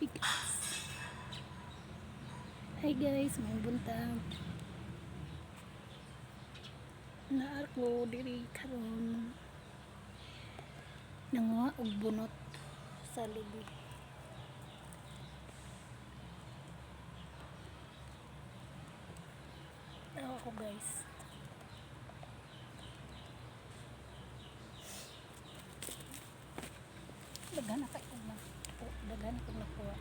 Hi guys, may buntag. Naar ko diri karon nanguha og bunot sa lubi. Ako guys. Daghan kay ko na. Daghan ko nakuha.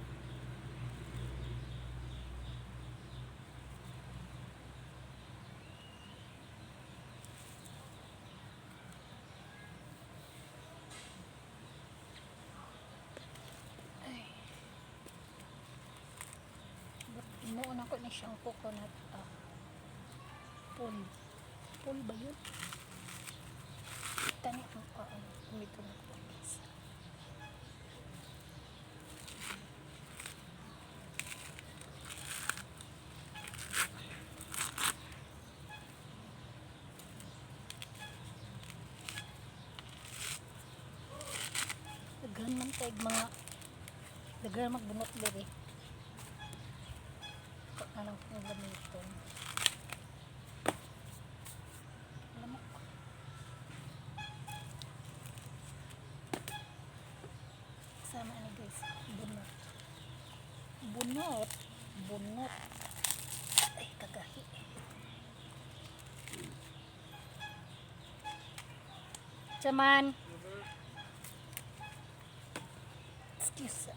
Inuun ako ni siyang coconut pool ba yun? Tani ang kumito na ko guys. Daghan man tayong mga daghan magbunot diri. Alam ko ng gamiton. Lamok. Sama ni guys. Bunot. Ay, kagahi. Chaman. Excuse.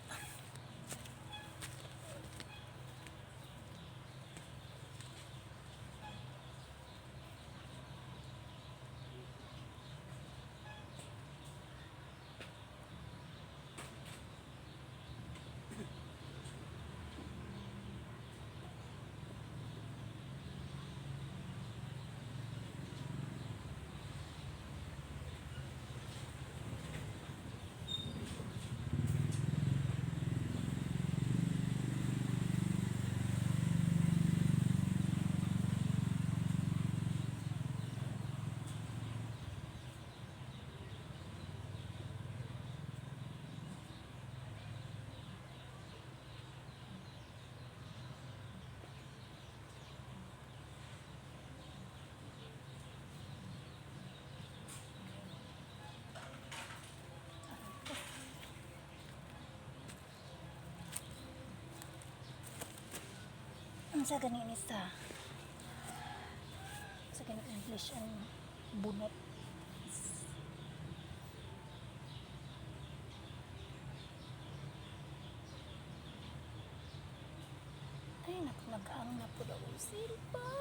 Sa ganin isa sa ganin English ang bunot. Ay nag-ang na po daw silpan.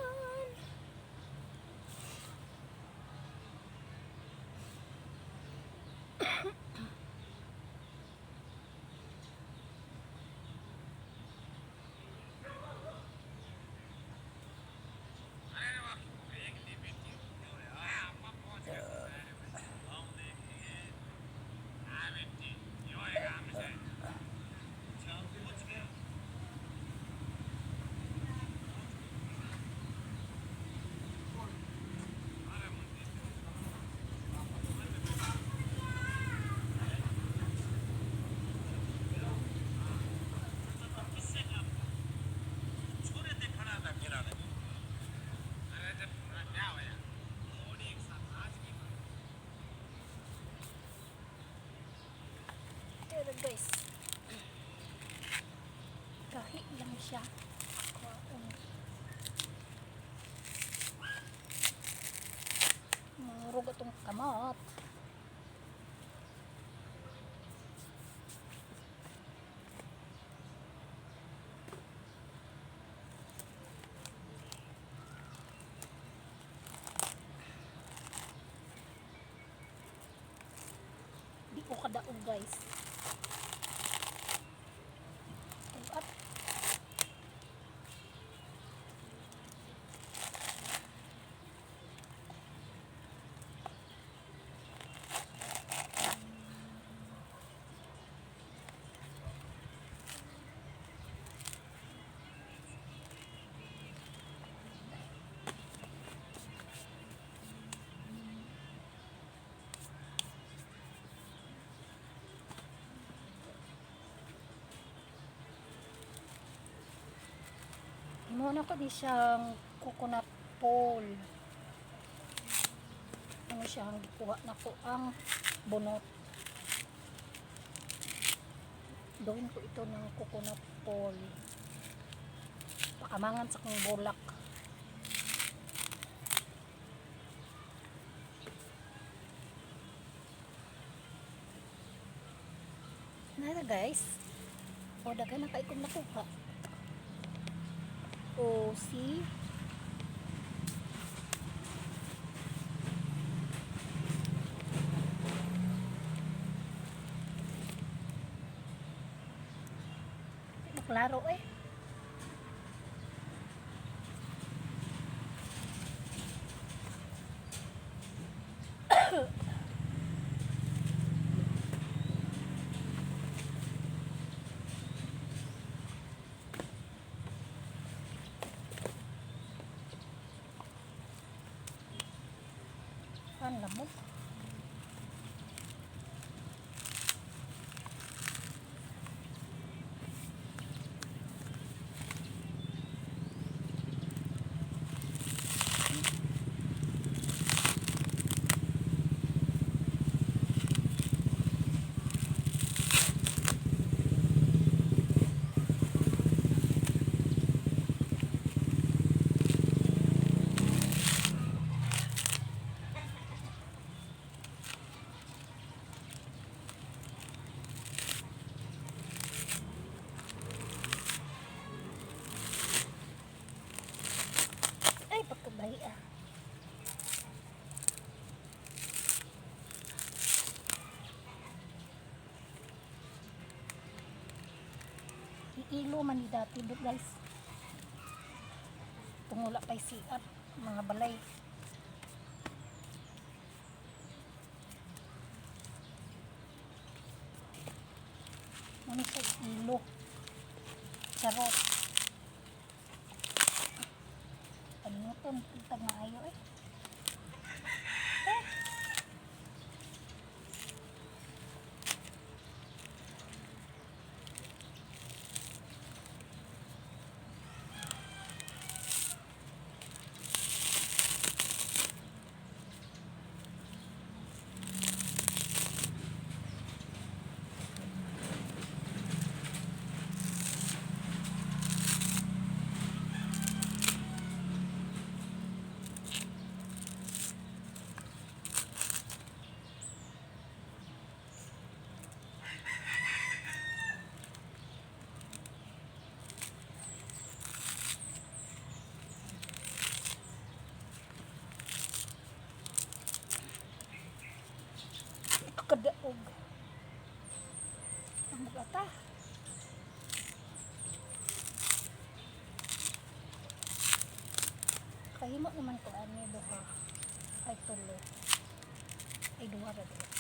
Guys, kahit lang siya murog itong kamot. Di ko kadaog guys. Muna ko di siyang coconut pole. Ano siyang gikuha na ko ang bunot. Gawin ko ito ng coconut pole. Pakamangan sa kong bulak. Nara guys. O daghan na kay kong nakuha. O see. Klaro eh. Ang lamok. Ay, pagkabay ah. Iilo man ni dati do guys. Tungula pa'y siat, mga balay. Ano sa ilo? Charot. Panimuton, pintag na ayo eh. Kadaog ang bugata kahimo naman ko ani duha ay tulo ay duha ra dito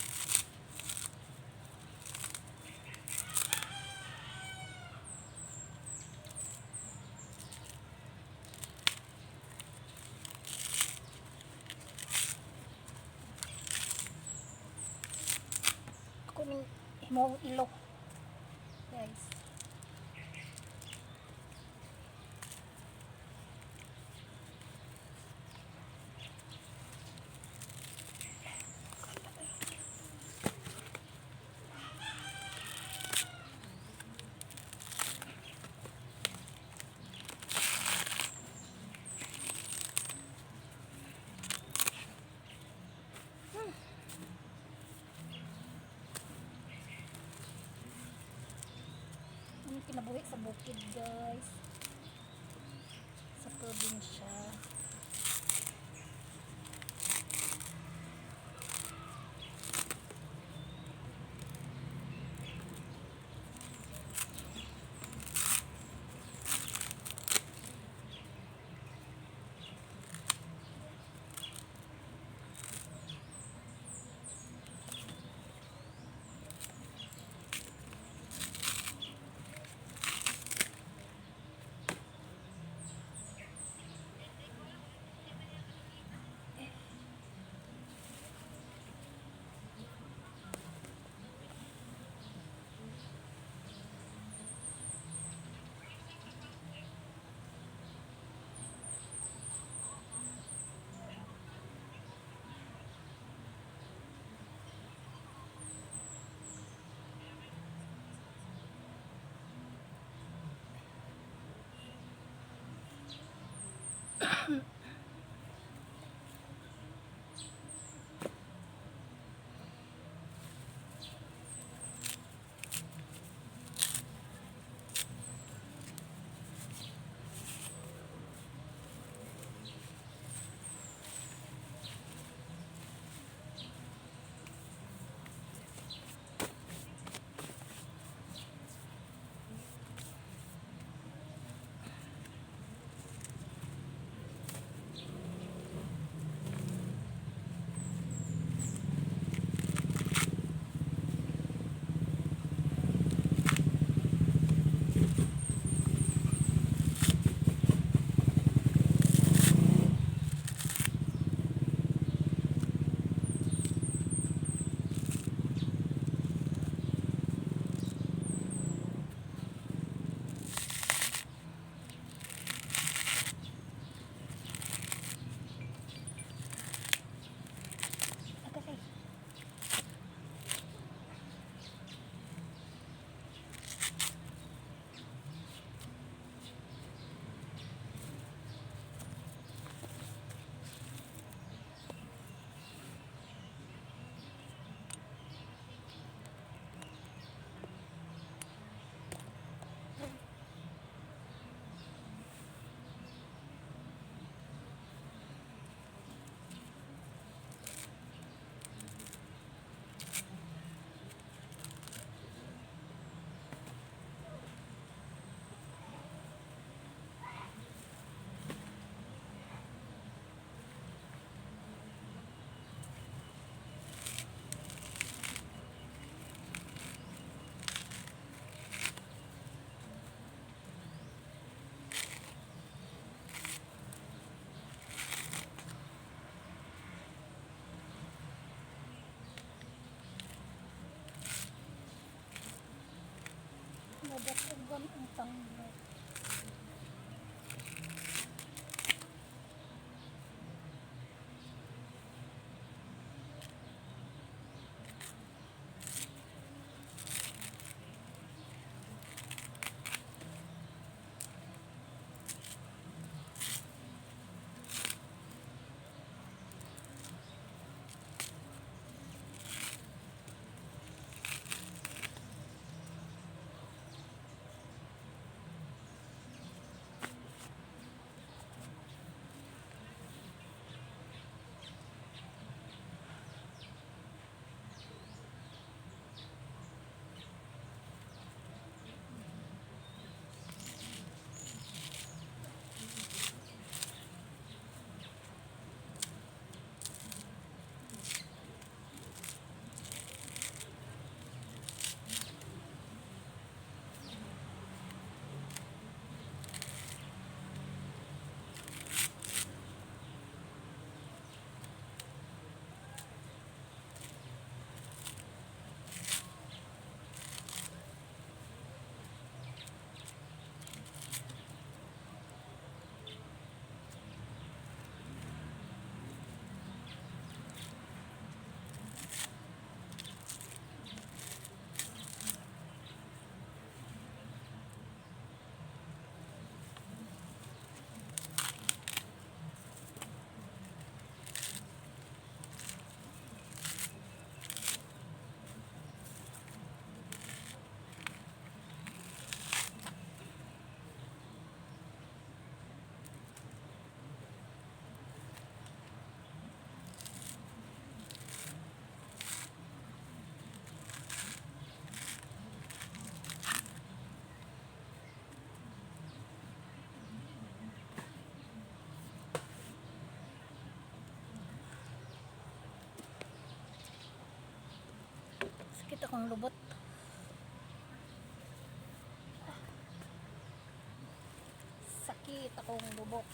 ako ning himong ilo guys. Kinabuhi sa bukid guys, sa probinsya. Agay. Nadakdagan ang tanglo. Sakit akong lubot. Sakit akong lubot.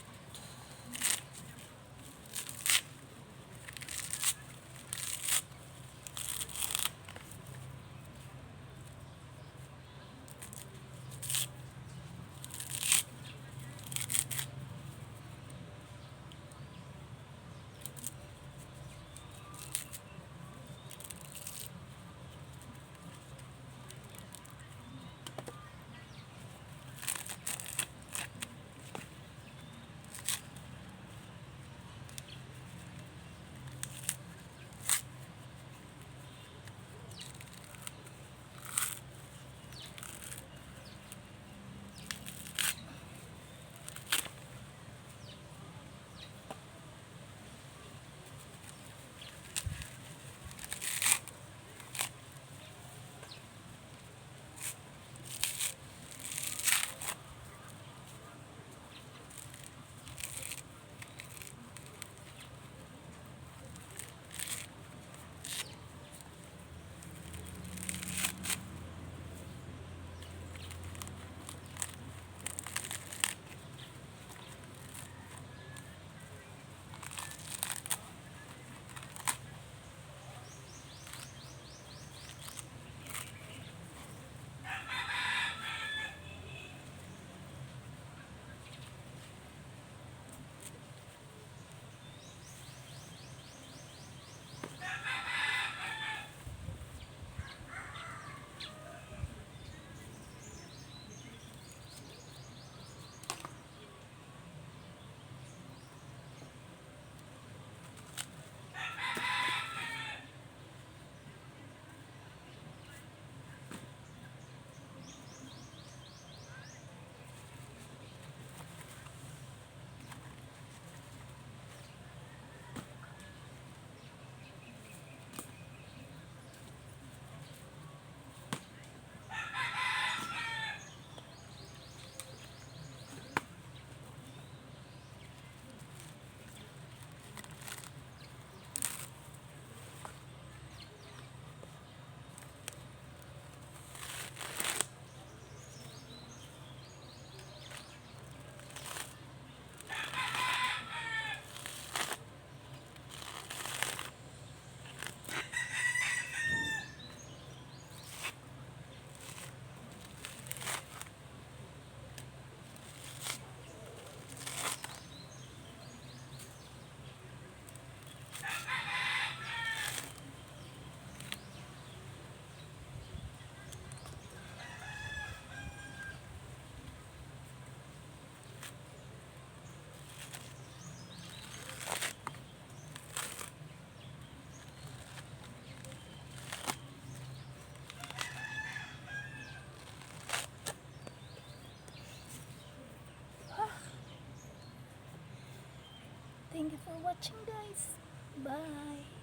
Thank you for watching guys. Bye.